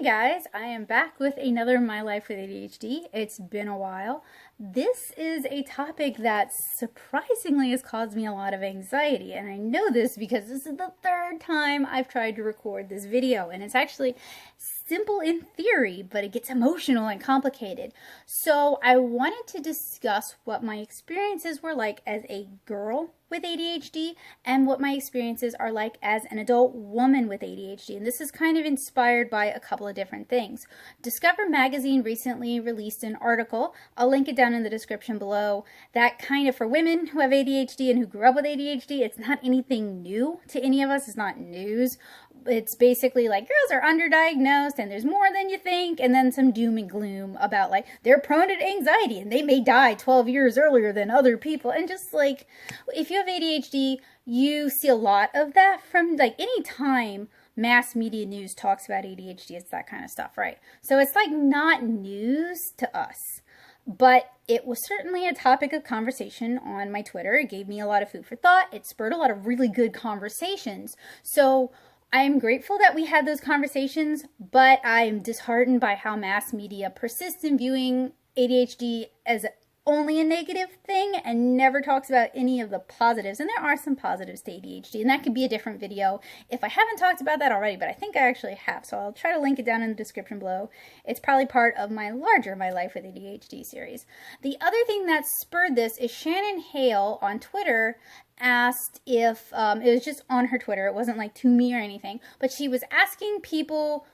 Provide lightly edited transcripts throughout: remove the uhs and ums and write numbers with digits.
Hey guys, I am back with another My Life with ADHD. It's been a while. This is a topic that surprisingly has caused me a lot of anxiety, and I know this because this is the third time I've tried to record this video, and it's actually simple in theory, but it gets emotional and complicated. So I wanted to discuss what my experiences were like as a girl with ADHD and what my experiences are like as an adult woman with ADHD. And this is kind of inspired by a couple of different things. Discover Magazine recently released an article, I'll link it down in the description below, that kind of for women who have ADHD and who grew up with ADHD, it's not anything new to any of us, it's not news. It's basically like girls are underdiagnosed and there's more than you think, and then some doom and gloom about like they're prone to anxiety and they may die 12 years earlier than other people. And just like if you have ADHD, you see a lot of that from like any time mass media news talks about ADHD, it's that kind of stuff, right? So it's like not news to us. But it was certainly a topic of conversation on my Twitter. It gave me a lot of food for thought. It spurred a lot of really good conversations. So I'm grateful that we had those conversations, but I'm disheartened by how mass media persists in viewing ADHD as only a negative thing and never talks about any of the positives. And there are some positives to ADHD, and that could be a different video if I haven't talked about that already, but I think I actually have. So I'll try to link it down in the description below. It's probably part of my larger My Life with ADHD series. The other thing that spurred this is Shannon Hale on Twitter asked if, it was just on her Twitter, it wasn't like to me or anything, but she was asking people,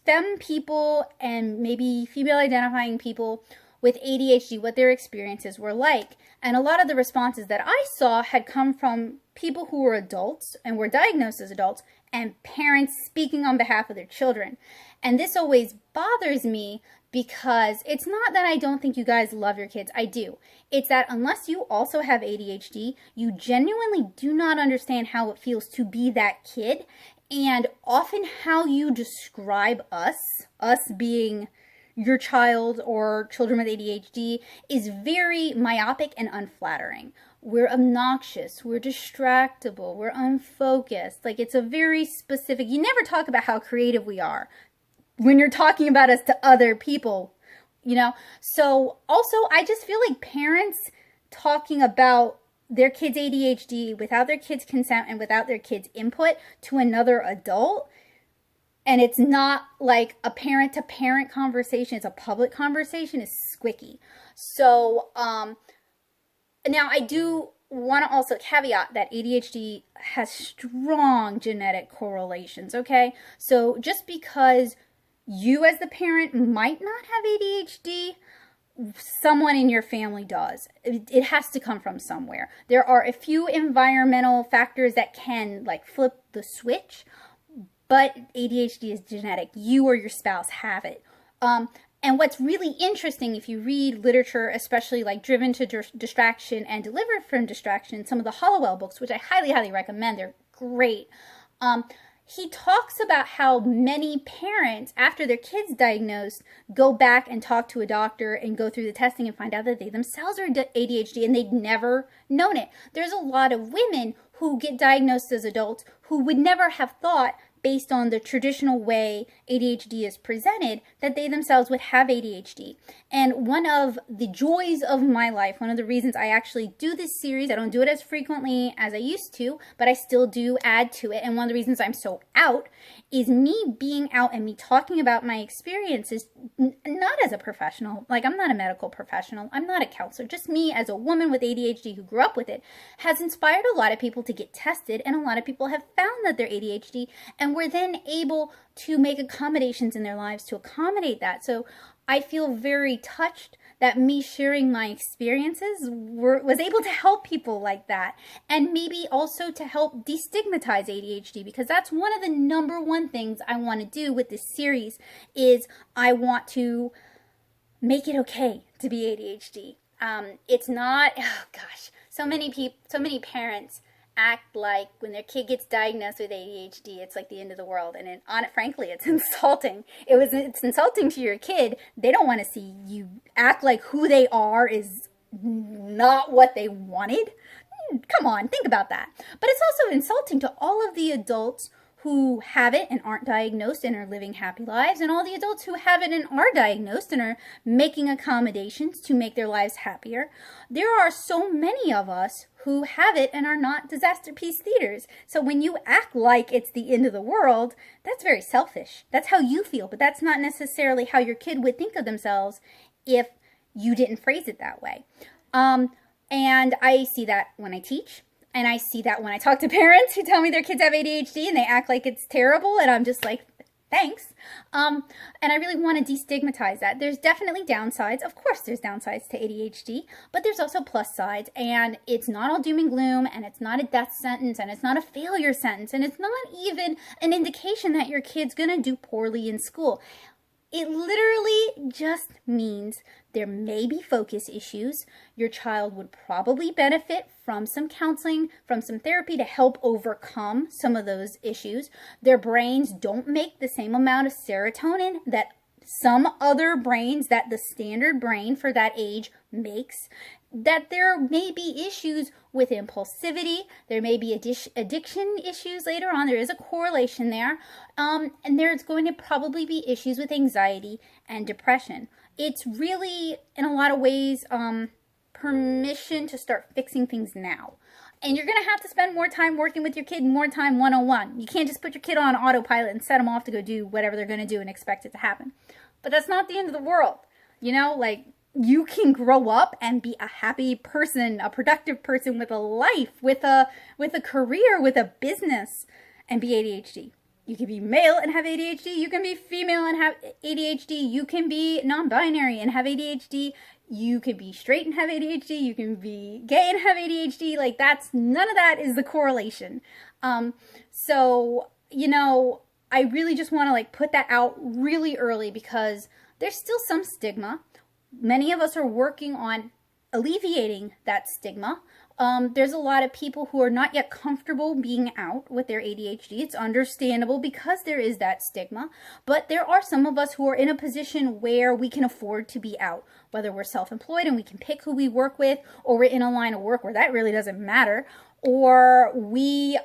femme people and maybe female identifying people with ADHD, what their experiences were like. And a lot of the responses that I saw had come from people who were adults and were diagnosed as adults and parents speaking on behalf of their children. And this always bothers me because it's not that I don't think you guys love your kids. I do. It's that unless you also have ADHD, you genuinely do not understand how it feels to be that kid. And often how you describe us being your child or children with ADHD, is very myopic and unflattering. We're obnoxious, we're distractible, we're unfocused. Like it's a very specific, you never talk about how creative we are when you're talking about us to other people, you know? So also, I just feel like parents talking about their kids' ADHD without their kids' consent and without their kids' input to another adult, and it's not like a parent-to-parent conversation, it's a public conversation, is squicky. So now I do want to also caveat that ADHD has strong genetic correlations, okay? So just because you as the parent might not have ADHD, someone in your family does. It has to come from somewhere. There are a few environmental factors that can like flip the switch, but ADHD is genetic. You or your spouse have it. And what's really interesting, if you read literature, especially like Driven to Distraction and Delivered from Distraction, some of the Hollowell books, which I highly, highly recommend, they're great. He talks about how many parents, after their kids diagnosed, go back and talk to a doctor and go through the testing and find out that they themselves are ADHD and they'd never known it. There's a lot of women who get diagnosed as adults who would never have thought, based on the traditional way ADHD is presented, that they themselves would have ADHD. And one of the joys of my life, one of the reasons I actually do this series, I don't do it as frequently as I used to, but I still do add to it. And one of the reasons I'm so out is me being out and me talking about my experiences, not as a professional, like I'm not a medical professional, I'm not a counselor, just me as a woman with ADHD who grew up with it, has inspired a lot of people to get tested, and a lot of people have found that they're ADHD, and we're then able to make accommodations in their lives to accommodate that. So I feel very touched that me sharing my experiences was able to help people like that, and maybe also to help destigmatize ADHD, because that's one of the #1 things I want to do with this series is I want to make it okay to be ADHD. It's not, oh gosh, so many parents act like when their kid gets diagnosed with ADHD, it's like the end of the world. And frankly, it's insulting. It's insulting to your kid. They don't want to see you act like who they are is not what they wanted. Come on, think about that. But it's also insulting to all of the adults who who have it and aren't diagnosed and are living happy lives, and all the adults who have it and are diagnosed and are making accommodations to make their lives happier. There are so many of us who have it and are not disaster piece theaters. So when you act like it's the end of the world, that's very selfish. That's how you feel, but that's not necessarily how your kid would think of themselves if you didn't phrase it that way. And I see that when I teach. And I see that when I talk to parents who tell me their kids have ADHD and they act like it's terrible, and I'm just like, thanks. And I really want to destigmatize that. There's definitely downsides. Of course there's downsides to ADHD, but there's also plus sides, and it's not all doom and gloom, and it's not a death sentence, and it's not a failure sentence, and it's not even an indication that your kid's going to do poorly in school. It literally just means there may be focus issues. Your child would probably benefit from some counseling, from some therapy to help overcome some of those issues. Their brains don't make the same amount of serotonin that some other brains, that the standard brain for that age makes. That there may be issues with impulsivity. There may be addiction issues later on. There is a correlation there. And there's going to probably be issues with anxiety and depression. It's really, in a lot of ways, permission to start fixing things now. And you're going to have to spend more time working with your kid, more time one-on-one. You can't just put your kid on autopilot and set them off to go do whatever they're going to do and expect it to happen. But that's not the end of the world. You know, like, you can grow up and be a happy person, a productive person with a life, with a career, with a business, and be ADHD. You can be male and have ADHD. You can be female and have ADHD. You can be non-binary and have ADHD. You can be straight and have ADHD. You can be gay and have ADHD. Like, that's, none of that is the correlation. So, you know, I really just want to, like, put that out really early, because there's still some stigma. Many of us are working on alleviating that stigma. There's a lot of people who are not yet comfortable being out with their ADHD. It's understandable because there is that stigma. But there are some of us who are in a position where we can afford to be out, whether we're self-employed and we can pick who we work with, or we're in a line of work where that really doesn't matter, or we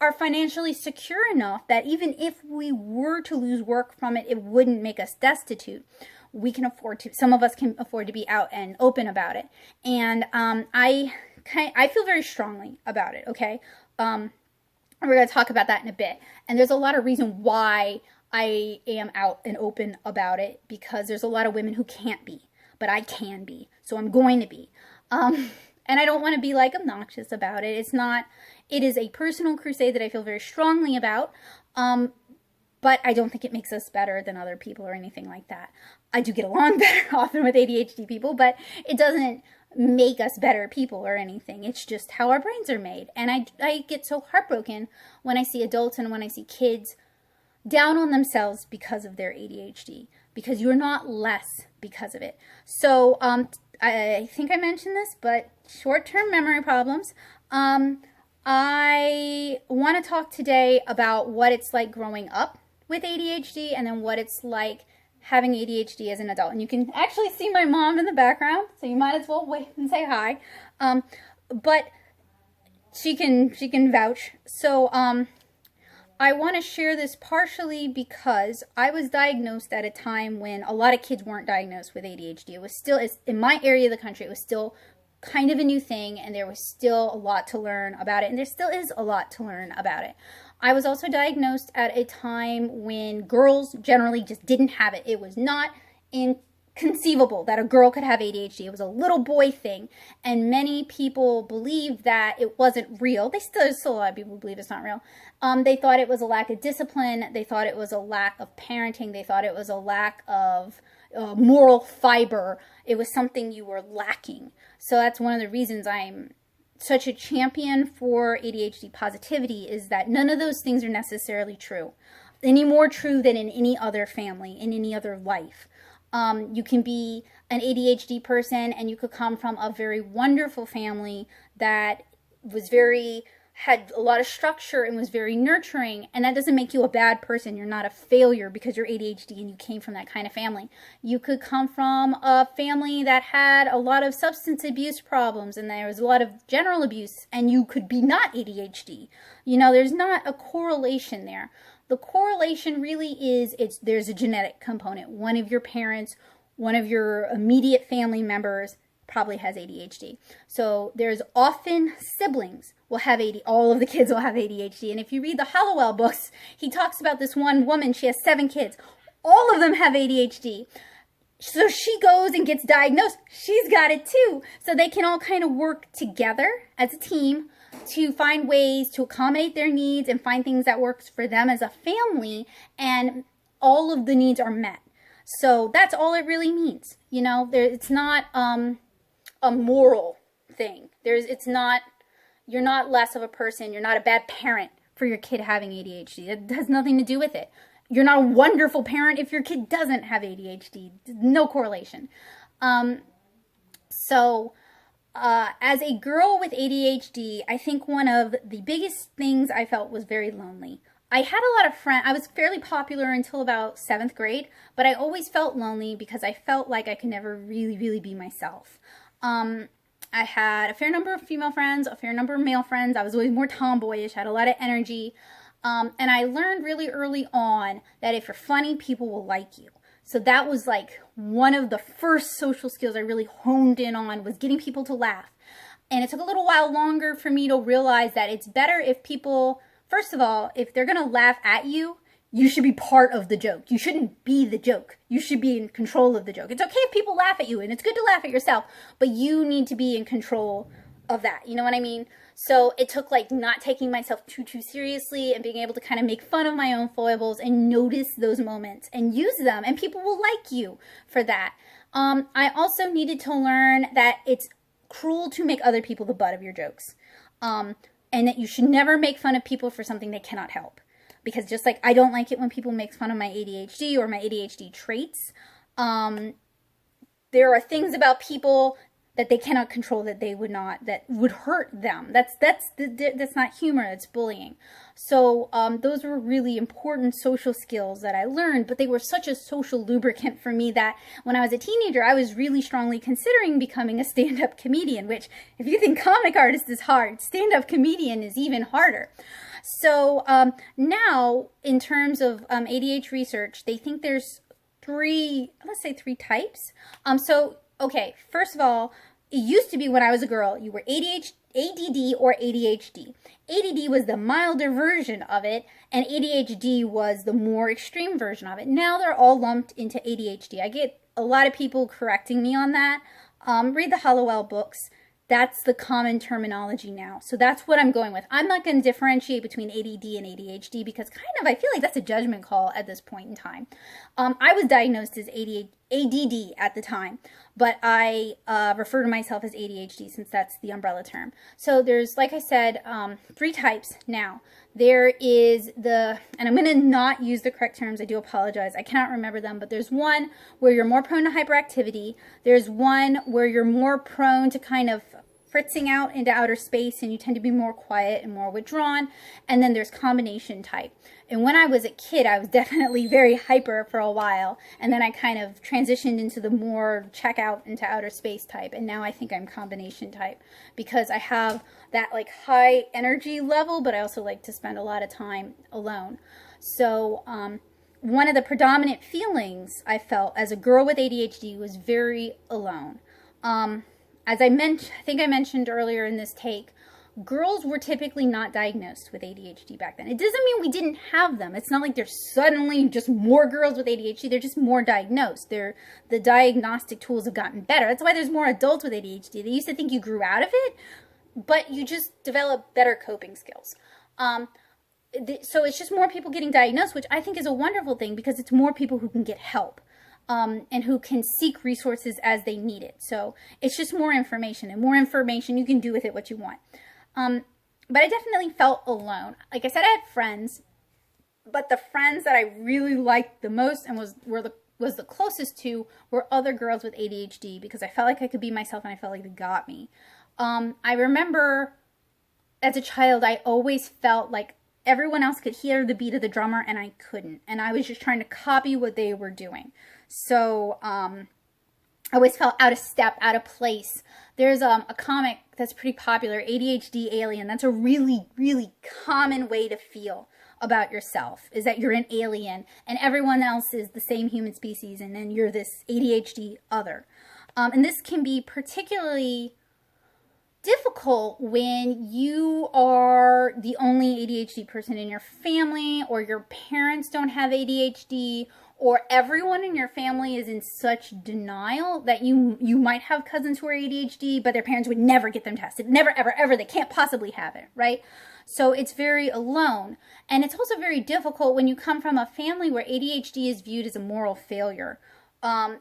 are financially secure enough that even if we were to lose work from it, it wouldn't make us destitute. We can afford to, some of us can afford to be out and open about it. And I feel very strongly about it, okay? We're going to talk about that in a bit. And there's a lot of reason why I am out and open about it, because there's a lot of women who can't be, but I can be. So I'm going to be. And I don't want to be, like, obnoxious about it. It's not, it is a personal crusade that I feel very strongly about. But I don't think it makes us better than other people or anything like that. I do get along better often with ADHD people, but it doesn't make us better people or anything. It's just how our brains are made. And I get so heartbroken when I see adults and when I see kids down on themselves because of their ADHD, because you're not less because of it. So I think I mentioned this, but short-term memory problems. I want to talk today about what it's like growing up with ADHD, and then what it's like having ADHD as an adult. And you can actually see my mom in the background, so you might as well wait and say hi. But she can vouch. So I want to share this partially because I was diagnosed at a time when a lot of kids weren't diagnosed with ADHD. It was still, in my area of the country, it was still kind of a new thing, and there was still a lot to learn about it, and there still is a lot to learn about it. I was also diagnosed at a time when girls generally just didn't have it. It was not inconceivable that a girl could have ADHD. It was a little boy thing, and many people believed that it wasn't real. There's still a lot of people who believe it's not real. They thought it was a lack of discipline. They thought it was a lack of parenting. They thought it was a lack of moral fiber. It was something you were lacking. So that's one of the reasons I'm such a champion for ADHD positivity, is that none of those things are necessarily true. Any more true than in any other family, in any other life. You can be an ADHD person and you could come from a very wonderful family that was very had a lot of structure and was very nurturing, and that doesn't make you a bad person. You're not a failure because you're ADHD and you came from that kind of family. You could come from a family that had a lot of substance abuse problems and there was a lot of general abuse, and you could be not ADHD. You know, there's not a correlation there. The correlation really is there's a genetic component. One of your parents, one of your immediate family members probably has ADHD. So there's often siblings will have all of the kids will have ADHD. And if you read the Hollowell books, he talks about this one woman, she has 7 kids. All of them have ADHD. So she goes and gets diagnosed. She's got it too. So they can all kind of work together as a team to find ways to accommodate their needs and find things that works for them as a family, and all of the needs are met. So that's all it really means. You know, it's not a moral thing. You're not less of a person. You're not a bad parent for your kid having ADHD. It has nothing to do with it. You're not a wonderful parent if your kid doesn't have ADHD. No correlation. As a girl with ADHD, I think one of the biggest things I felt was very lonely. I had a lot of friends. I was fairly popular until about 7th grade, but I always felt lonely because I felt like I could never really, really be myself. I had a fair number of female friends, a fair number of male friends. I was always more tomboyish, had a lot of energy. And I learned really early on that if you're funny, people will like you. So that was like one of the first social skills I really honed in on, was getting people to laugh. And it took a little while longer for me to realize that it's better if people, first of all, if they're going to laugh at you, you should be part of the joke. You shouldn't be the joke. You should be in control of the joke. It's okay if people laugh at you, and it's good to laugh at yourself, but you need to be in control of that. You know what I mean? So it took like not taking myself too seriously and being able to kind of make fun of my own foibles and notice those moments and use them, and people will like you for that. I also needed to learn that it's cruel to make other people the butt of your jokes, and that you should never make fun of people for something they cannot help. Because just like I don't like it when people make fun of my ADHD or my ADHD traits, there are things about people that they cannot control that would hurt them. That's not humor, that's bullying. So those were really important social skills that I learned, but they were such a social lubricant for me that when I was a teenager, I was really strongly considering becoming a stand-up comedian, which if you think comic artist is hard, stand-up comedian is even harder. So now, in terms of ADHD research, they think there's three types. Okay, first of all, it used to be when I was a girl, you were ADD or ADHD. ADD was the milder version of it, and ADHD was the more extreme version of it. Now they're all lumped into ADHD. I get a lot of people correcting me on that. Read the Hollowell books. That's the common terminology now. So that's what I'm going with. I'm not going to differentiate between ADD and ADHD because I feel like that's a judgment call at this point in time. I was diagnosed as ADD at the time, but I refer to myself as ADHD since that's the umbrella term. So there's, like I said, 3 types now. There is and I'm going to not use the correct terms, I do apologize, I cannot remember them, but there's one where you're more prone to hyperactivity, there's one where you're more prone to kind of fritzing out into outer space and you tend to be more quiet and more withdrawn, and then there's combination type. And when I was a kid, I was definitely very hyper for a while, and then I kind of transitioned into the more check out into outer space type, and now I think I'm combination type because I have that like high energy level, but I also like to spend a lot of time alone. So one of the predominant feelings I felt as a girl with ADHD was very alone. As I think I mentioned earlier in this take, girls were typically not diagnosed with ADHD back then. It doesn't mean we didn't have them. It's not like there's suddenly just more girls with ADHD. They're just more diagnosed. The diagnostic tools have gotten better. That's why there's more adults with ADHD. They used to think you grew out of it, but you just develop better coping skills. So it's just more people getting diagnosed, which I think is a wonderful thing because it's more people who can get help. And who can seek resources as they need it. So it's just more information, and more information, you can do with it what you want. But I definitely felt alone. Like I said, I had friends, but the friends that I really liked the most and was the closest to were other girls with ADHD because I felt like I could be myself and I felt like they got me. I remember as a child, I always felt like everyone else could hear the beat of the drummer and I couldn't. And I was just trying to copy what they were doing. So I always felt out of step, out of place. There's a comic that's pretty popular, ADHD Alien. That's a really, really common way to feel about yourself, is that you're an alien and everyone else is the same human species and then you're this ADHD other. And this can be particularly difficult when you are the only ADHD person in your family, or your parents don't have ADHD, or everyone in your family is in such denial that you might have cousins who are ADHD, but their parents would never get them tested. Never, ever, ever. They can't possibly have it, right? So it's very alone. And it's also very difficult when you come from a family where ADHD is viewed as a moral failure.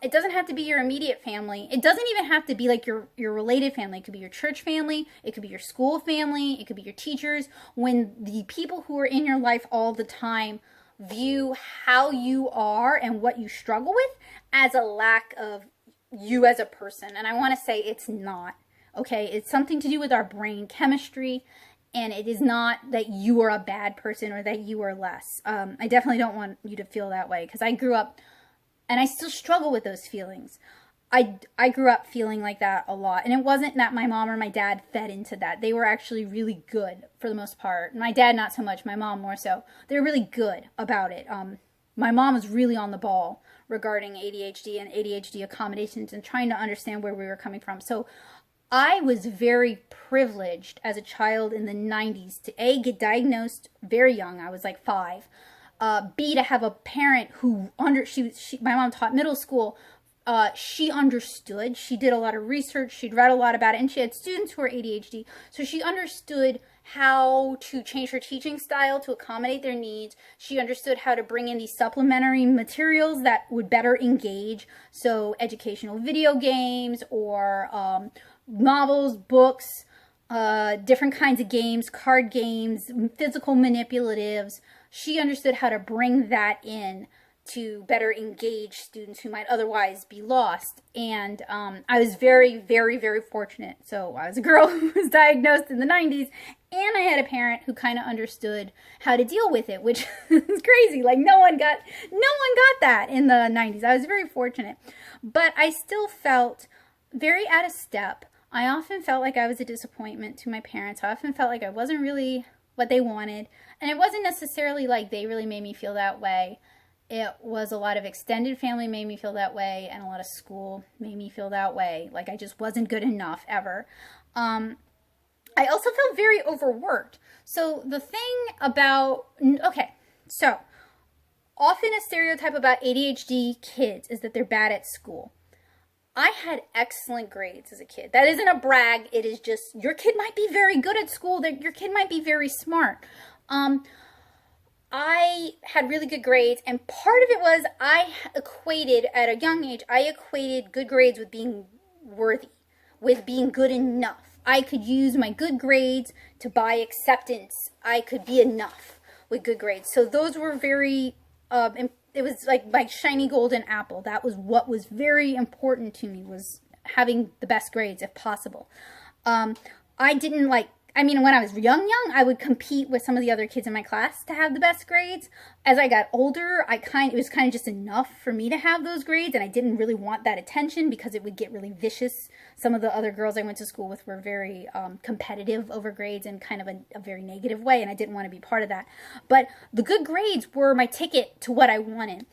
It doesn't have to be your immediate family. It doesn't even have to be like your related family. It could be your church family. It could be your school family. It could be your teachers. When the people who are in your life all the time view how you are and what you struggle with as a lack of you as a person. And I want to say it's not, okay? It's something to do with our brain chemistry, and it is not that you are a bad person or that you are less. I definitely don't want you to feel that way, because I grew up and I still struggle with those feelings. I grew up feeling like that a lot. And it wasn't that my mom or my dad fed into that. They were actually really good for the most part. My dad, not so much. My mom, more so. They were really good about it. My mom was really on the ball regarding ADHD and ADHD accommodations and trying to understand where we were coming from. So I was very privileged as a child in the 90s to A, get diagnosed very young. I was like 5. B, to have a parent who my mom taught middle school. She understood. She did a lot of research. She'd read a lot about it, and she had students who were ADHD. So she understood how to change her teaching style to accommodate their needs. She understood how to bring in these supplementary materials that would better engage. So educational video games or novels, books, different kinds of games, card games, physical manipulatives. She understood how to bring that in to better engage students who might otherwise be lost. And I was very, very, very fortunate. So I was a girl who was diagnosed in the 90s, and I had a parent who kind of understood how to deal with it, which is crazy. Like no one got that in the 90s. I was very fortunate. But I still felt very out of step. I often felt like I was a disappointment to my parents. I often felt like I wasn't really what they wanted. And it wasn't necessarily like they really made me feel that way. It was a lot of extended family made me feel that way, and a lot of school made me feel that way. Like I just wasn't good enough ever. I also felt very overworked. So the thing about, so often a stereotype about ADHD kids is that they're bad at school. I had excellent grades as a kid. That isn't a brag. It is just, your kid might be very good at school. Your kid might be very smart. I had really good grades, and part of it was at a young age, I equated good grades with being worthy, with being good enough. I could use my good grades to buy acceptance. I could be enough with good grades. So those were very, it was like my shiny golden apple. That was what was very important to me, was having the best grades if possible. When I was young, I would compete with some of the other kids in my class to have the best grades. As I got older, it was kind of just enough for me to have those grades, and I didn't really want that attention because it would get really vicious. Some of the other girls I went to school with were very competitive over grades in kind of a very negative way, and I didn't want to be part of that. But the good grades were my ticket to what I wanted.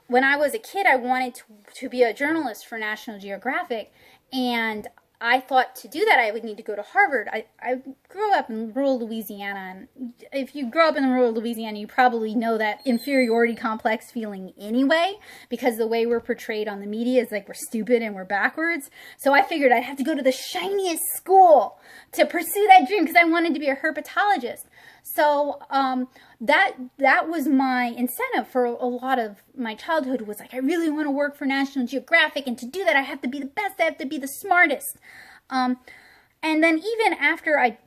When I was a kid, I wanted to be a journalist for National Geographic, and I thought to do that I would need to go to Harvard. I grew up in rural Louisiana, and if you grow up in rural Louisiana, you probably know that inferiority complex feeling anyway, because the way we're portrayed on the media is like we're stupid and we're backwards. So I figured I'd have to go to the shiniest school to pursue that dream, because I wanted to be a herpetologist. So that was my incentive for a lot of my childhood, was like, I really want to work for National Geographic, and to do that I have to be the best, I have to be the smartest. And then even after I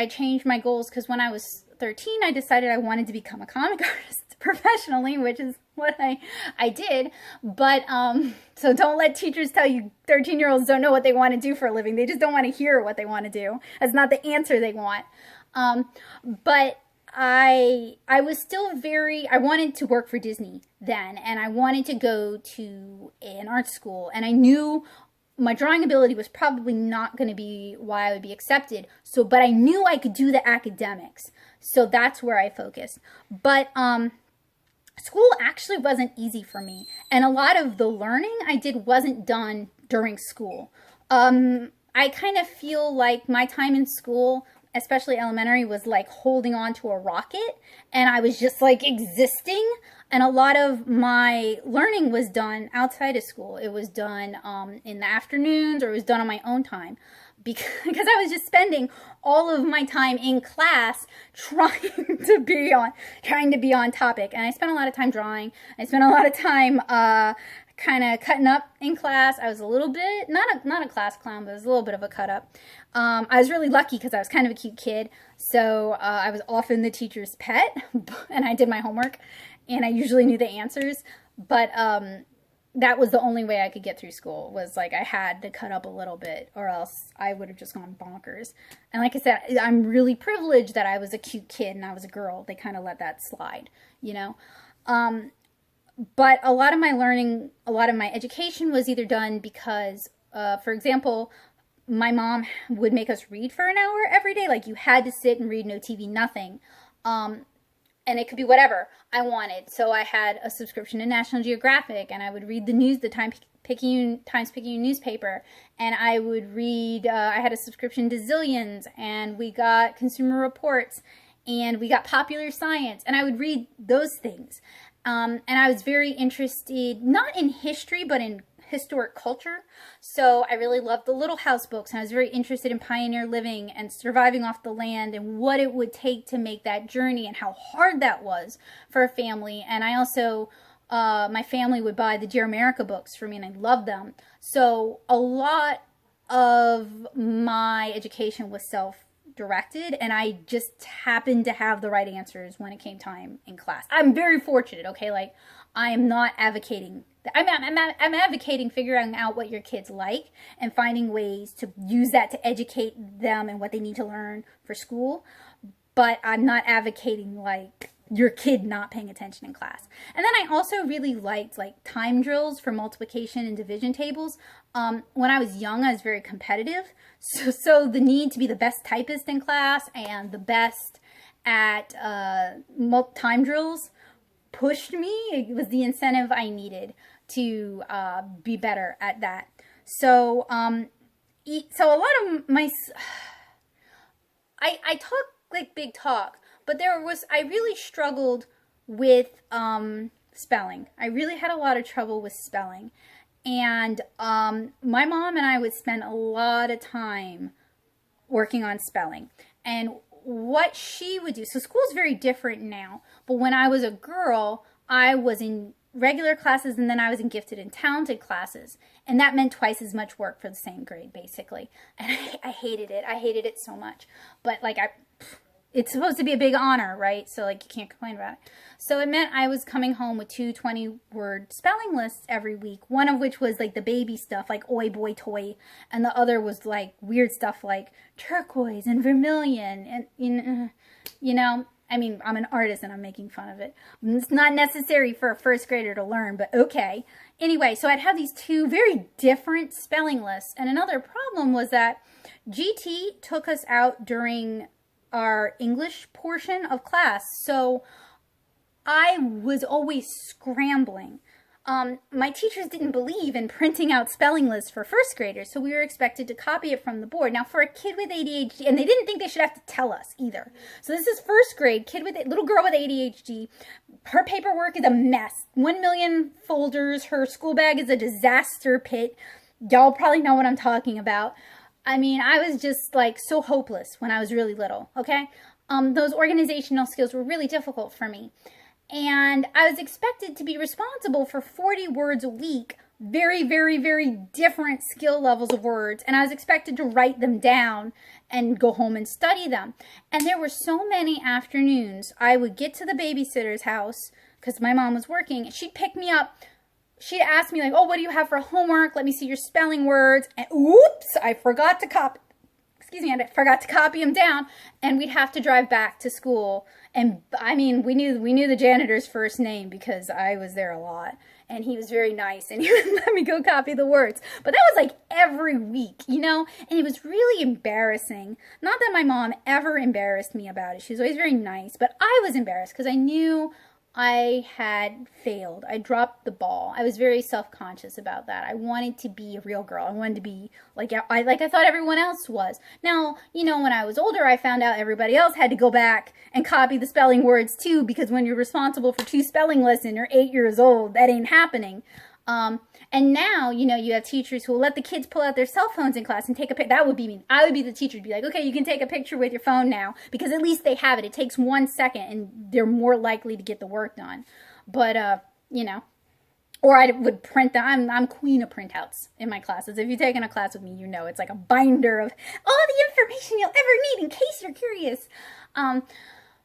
changed my goals, because when I was 13 I decided I wanted to become a comic artist professionally, which is what I did. But so don't let teachers tell you 13-year-olds don't know what they want to do for a living. They just don't want to hear what they want to do. That's not the answer they want. But I was still I wanted to work for Disney then, and I wanted to go to an art school, and I knew my drawing ability was probably not going to be why I would be accepted. So, but I knew I could do the academics. So that's where I focused. But school actually wasn't easy for me. And a lot of the learning I did wasn't done during school. I kind of feel like my time in school, especially elementary, was like holding on to a rocket, and I was just like existing. And a lot of my learning was done outside of school. It was done in the afternoons, or it was done on my own time, because I was just spending all of my time in class trying to be on topic. And I spent a lot of time drawing. I spent a lot of time kind of cutting up in class. I was a little bit, not a class clown, but I was a little bit of a cut up. I was really lucky because I was kind of a cute kid. So I was often the teacher's pet, and I did my homework, and I usually knew the answers. But that was the only way I could get through school, was like I had to cut up a little bit, or else I would have just gone bonkers. And like I said, I'm really privileged that I was a cute kid and I was a girl. They kind of let that slide, you know. But a lot of my learning, a lot of my education was either done because, for example, my mom would make us read for an hour every day. Like, you had to sit and read, no TV, nothing. And it could be whatever I wanted. So I had a subscription to National Geographic, and I would read the news, the Times-Picayune newspaper, and I would read, I had a subscription to Zillions, and we got Consumer Reports, and we got Popular Science, and I would read those things. And I was very interested, not in history, but in historic culture. So I really loved the Little House books, and I was very interested in pioneer living and surviving off the land and what it would take to make that journey and how hard that was for a family. And I also, my family would buy the Dear America books for me, and I loved them. So a lot of my education was self-directed, and I just happened to have the right answers when it came time in class. I'm very fortunate, okay? Like, I am not advocating. I'm advocating figuring out what your kids like and finding ways to use that to educate them and what they need to learn for school. But I'm not advocating like your kid not paying attention in class. And then I also really liked like time drills for multiplication and division tables. When I was young, I was very competitive. So the need to be the best typist in class and the best at time drills pushed me. It was the incentive I needed to be better at that. So so a lot of my, I talk like big talk, but I really struggled with spelling. I really had a lot of trouble with spelling. And my mom and I would spend a lot of time working on spelling. And what she would do, so school's very different now, but when I was a girl, I was in regular classes, and then I was in gifted and talented classes, and that meant twice as much work for the same grade, basically. And I hated it. I hated it so much. But like, it's supposed to be a big honor, right? So like, you can't complain about it. So it meant I was coming home with 2 20-word spelling lists every week, one of which was like the baby stuff, like oi, boy, toy, and the other was like weird stuff like turquoise and vermilion, and you know, I mean, I'm an artist and I'm making fun of it. It's not necessary for a first grader to learn, but okay. Anyway, so I'd have these 2 very different spelling lists. And another problem was that GT took us out during our English portion of class. So I was always scrambling. My teachers didn't believe in printing out spelling lists for first graders, so we were expected to copy it from the board. Now, for a kid with ADHD, and they didn't think they should have to tell us either. So this is first grade, little girl with ADHD. Her paperwork is a mess. 1 million folders. Her school bag is a disaster pit. Y'all probably know what I'm talking about. I mean, I was just like so hopeless when I was really little, okay? Those organizational skills were really difficult for me. And I was expected to be responsible for 40 words a week, very, very, very different skill levels of words. And I was expected to write them down and go home and study them. And there were so many afternoons I would get to the babysitter's house because my mom was working. And she'd pick me up. She'd ask me like, oh, what do you have for homework? Let me see your spelling words. And oops, I forgot to copy. excuse me, I forgot to copy them down, and we'd have to drive back to school. And I mean, we knew the janitor's first name because I was there a lot, and he was very nice, and he would let me go copy the words. But that was like every week, you know, and it was really embarrassing. Not that my mom ever embarrassed me about it. She was always very nice, but I was embarrassed because I knew I had failed. I dropped the ball. I was very self-conscious about that. I wanted to be a real girl. I wanted to be like I thought everyone else was. Now, you know, when I was older, I found out everybody else had to go back and copy the spelling words too, because when you're responsible for 2 spelling lessons, you're 8 years old. That ain't happening. And now, you know, you have teachers who will let the kids pull out their cell phones in class and take a picture. That would be me. I would be the teacher to be like, okay, you can take a picture with your phone now, because at least they have it. It takes 1 second and they're more likely to get the work done. But, you know, or I would print them. I'm queen of printouts in my classes. If you've taken a class with me, you know, it's like a binder of all the information you'll ever need in case you're curious.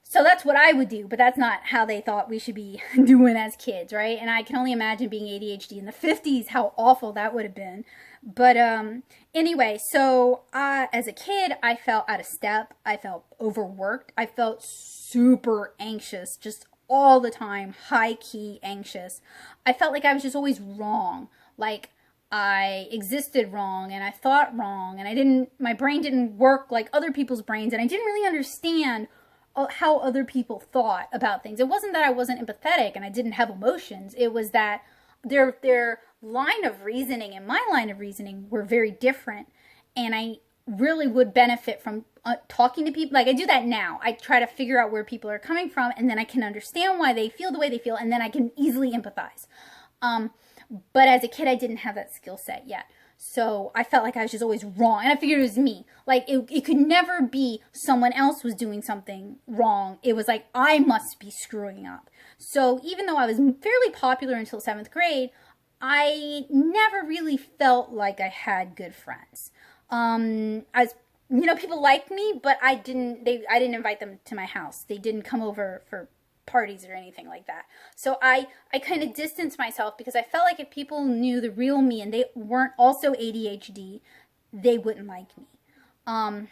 So that's what I would do, but that's not how they thought we should be doing as kids, right? And I can only imagine being ADHD in the 50s, how awful that would have been. But anyway, so as a kid, I felt out of step. I felt overworked. I felt super anxious, just all the time, high-key anxious. I felt like I was just always wrong, like I existed wrong and I thought wrong, and my brain didn't work like other people's brains, and I didn't really understand how other people thought about things. It wasn't that I wasn't empathetic and I didn't have emotions. It was that their line of reasoning and my line of reasoning were very different. And I really would benefit from talking to people. Like I do that now. I try to figure out where people are coming from, and then I can understand why they feel the way they feel, and then I can easily empathize. But as a kid, I didn't have that skill set yet. So I felt like I was just always wrong. And I figured it was me. Like, it could never be someone else was doing something wrong. It was like, I must be screwing up. So even though I was fairly popular until 7th grade, I never really felt like I had good friends. You know, people liked me, but I didn't invite them to my house. They didn't come over for parties or anything like that. So I kind of distanced myself because I felt like if people knew the real me and they weren't also ADHD, they wouldn't like me. And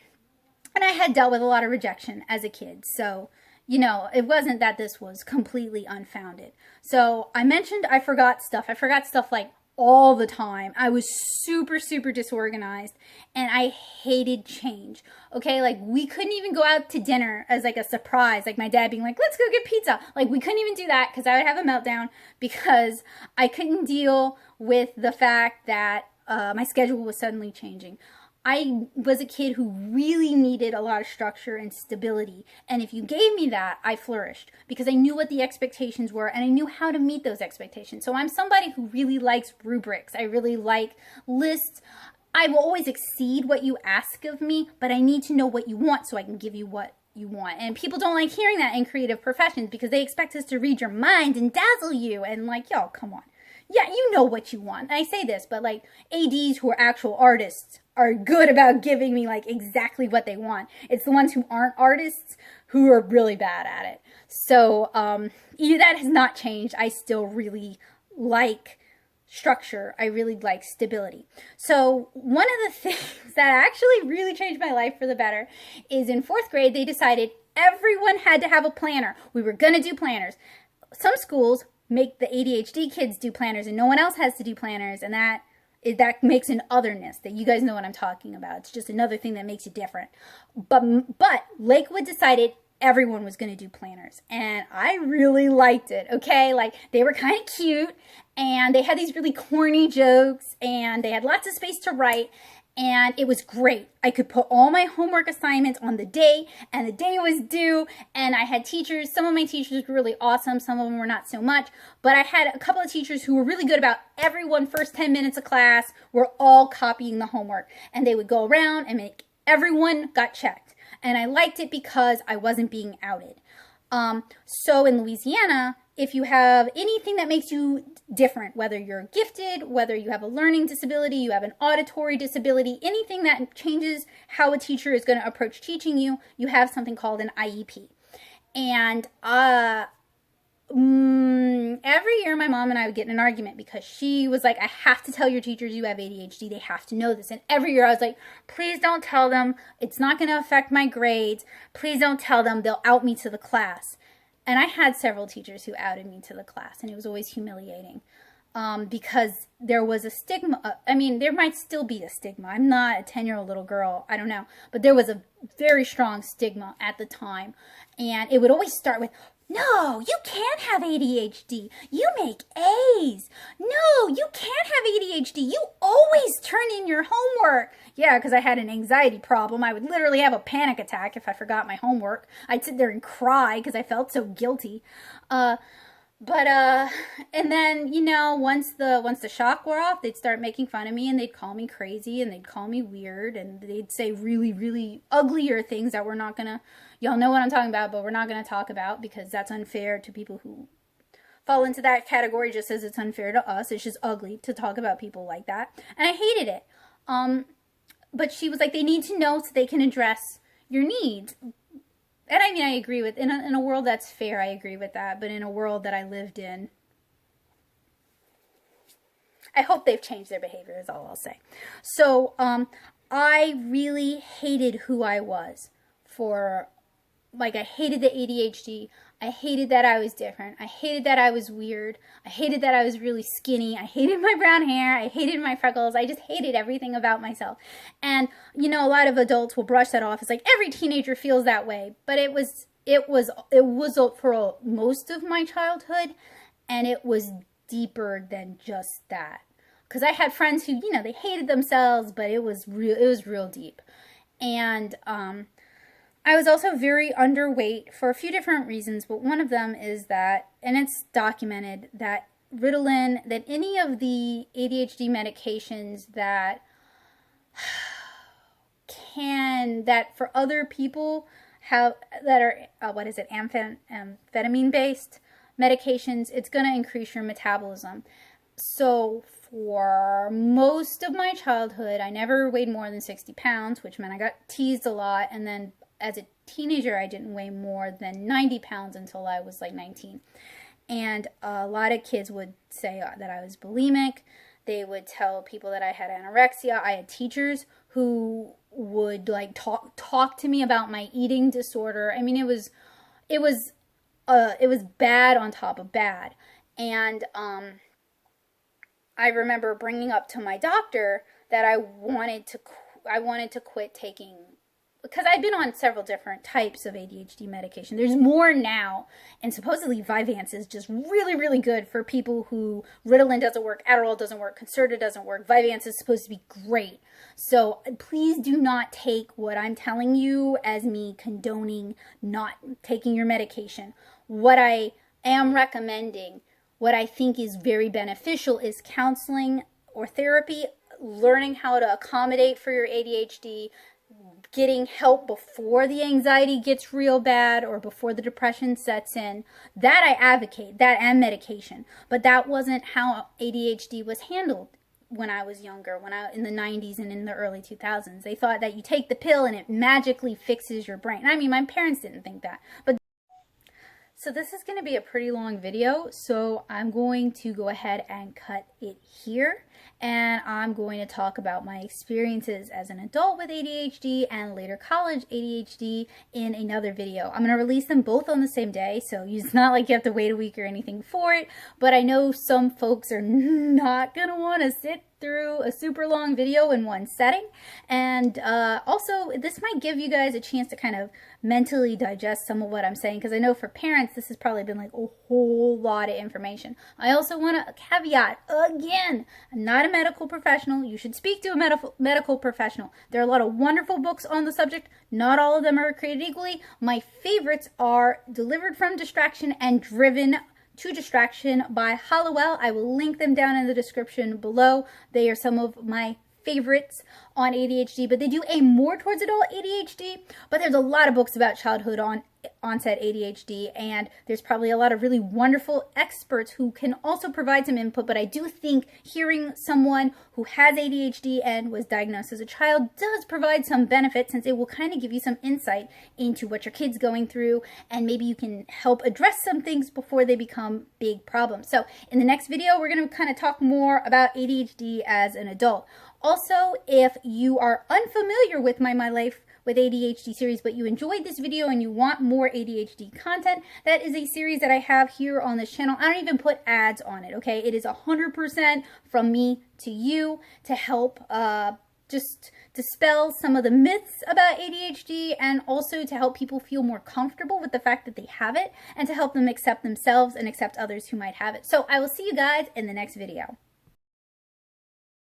I had dealt with a lot of rejection as a kid. So, you know, it wasn't that this was completely unfounded. So I mentioned I forgot stuff. I forgot stuff like all the time. I was super, super disorganized, and I hated change. Okay, like we couldn't even go out to dinner as like a surprise, like my dad being like, let's go get pizza. Like we couldn't even do that because I would have a meltdown because I couldn't deal with the fact that my schedule was suddenly changing. I was a kid who really needed a lot of structure and stability. And if you gave me that, I flourished because I knew what the expectations were and I knew how to meet those expectations. So I'm somebody who really likes rubrics. I really like lists. I will always exceed what you ask of me, but I need to know what you want so I can give you what you want. And people don't like hearing that in creative professions because they expect us to read your mind and dazzle you. And like, yo, come on. Yeah, you know what you want. And I say this, but like ADs who are actual artists are good about giving me like exactly what they want. It's the ones who aren't artists who are really bad at it. So that has not changed. I still really like structure. I really like stability. So one of the things that actually really changed my life for the better is in 4th grade, they decided everyone had to have a planner. We were going to do planners. Some schools make the ADHD kids do planners and no one else has to do planners, and that makes an otherness that you guys know what I'm talking about. It's just another thing that makes it different. But Lakewood decided everyone was going to do planners, and I really liked it. Okay, like they were kind of cute, and they had these really corny jokes, and they had lots of space to write. And it was great. I could put all my homework assignments on the day, and the day was due, and I had teachers. Some of my teachers were really awesome. Some of them were not so much. But I had a couple of teachers who were really good about everyone first 10 minutes of class were all copying the homework. And they would go around and make everyone got checked. And I liked it because I wasn't being outed. So in Louisiana, if you have anything that makes you different, whether you're gifted, whether you have a learning disability, you have an auditory disability, anything that changes how a teacher is going to approach teaching you, you have something called an IEP. And Every year my mom and I would get in an argument because she was like, I have to tell your teachers you have ADHD. They have to know this. And every year I was like, please don't tell them. It's not going to affect my grades. Please don't tell them. They'll out me to the class. And I had several teachers who outed me to the class, and it was always humiliating. Because there was a stigma. I mean, there might still be a stigma. I'm not a 10-year-old little girl. I don't know. But there was a very strong stigma at the time. And it would always start with, no, you can't have ADHD. You make A's. No, you can't have ADHD. You always turn in your homework. Yeah, because I had an anxiety problem. I would literally have a panic attack if I forgot my homework. I'd sit there and cry because I felt so guilty. And then, you know, once the shock wore off, they'd start making fun of me, and they'd call me crazy, and they'd call me weird, and they'd say really, really uglier things that we're not gonna, y'all know what I'm talking about, but we're not gonna talk about because that's unfair to people who fall into that category, just as it's unfair to us. It's just ugly to talk about people like that. And I hated it. But she was like, they need to know so they can address your needs. And I mean, I agree with, in a world that's fair, I agree with that. But in a world that I lived in, I hope they've changed their behavior is all I'll say. So, I really hated who I was for, like, I hated the ADHD. I hated that I was different. I hated that I was weird. I hated that I was really skinny. I hated my brown hair. I hated my freckles. I just hated everything about myself. And, you know, a lot of adults will brush that off. It's like every teenager feels that way. But it was for most of my childhood, and it was deeper than just that. Because I had friends who, you know, they hated themselves, but it was real deep. And, I was also very underweight for a few different reasons, but one of them is that, and it's documented, that Ritalin, that any of the ADHD medications that that for other people have, that are, amphetamine based medications, it's going to increase your metabolism. So for most of my childhood, I never weighed more than 60 pounds, which meant I got teased a lot, and then as a teenager, I didn't weigh more than 90 pounds until I was like 19. And a lot of kids would say that I was bulimic. They would tell people that I had anorexia. I had teachers who would like talk to me about my eating disorder. I mean, it was bad on top of bad. And I remember bringing up to my doctor that I wanted to quit taking, because I'd been on several different types of ADHD medication. There's more now, and supposedly Vyvanse is just really, really good for people who Ritalin doesn't work, Adderall doesn't work, Concerta doesn't work. Vyvanse is supposed to be great. So please do not take what I'm telling you as me condoning not taking your medication. What I am recommending, what I think is very beneficial, is counseling or therapy, learning how to accommodate for your ADHD, getting help before the anxiety gets real bad or before the depression sets in. That I advocate, that and medication. But that wasn't how ADHD was handled when I was younger, in the 90s and in the early 2000s. They thought that you take the pill and it magically fixes your brain. I mean, my parents didn't think that. But so this is going to be a pretty long video, so I'm going to go ahead and cut it here. And I'm going to talk about my experiences as an adult with ADHD and later college ADHD in another video. I'm going to release them both on the same day, so it's not like you have to wait a week or anything for it. But I know some folks are not going to want to sit through a super long video in one setting. And also, this might give you guys a chance to kind of mentally digest some of what I'm saying, because I know for parents, this has probably been like a whole lot of information. I also want to caveat, again, I'm not a medical professional. You should speak to a medical professional. There are a lot of wonderful books on the subject. Not all of them are created equally. My favorites are Delivered from Distraction and Driven to Distraction by Hollowell. I will link them down in the description below. They are some of my favorites on ADHD, but they do aim more towards adult ADHD. But there's a lot of books about childhood on onset ADHD, and there's probably a lot of really wonderful experts who can also provide some input, but I do think hearing someone who has ADHD and was diagnosed as a child does provide some benefit, since it will kind of give you some insight into what your kid's going through, and maybe you can help address some things before they become big problems. So in the next video, we're going to kind of talk more about ADHD as an adult. Also, if you are unfamiliar with my Life with ADHD series, but you enjoyed this video and you want more ADHD content, that is a series that I have here on this channel. I don't even put ads on it, okay? It is 100% from me to you to help just dispel some of the myths about ADHD, and also to help people feel more comfortable with the fact that they have it, and to help them accept themselves and accept others who might have it. So I will see you guys in the next video.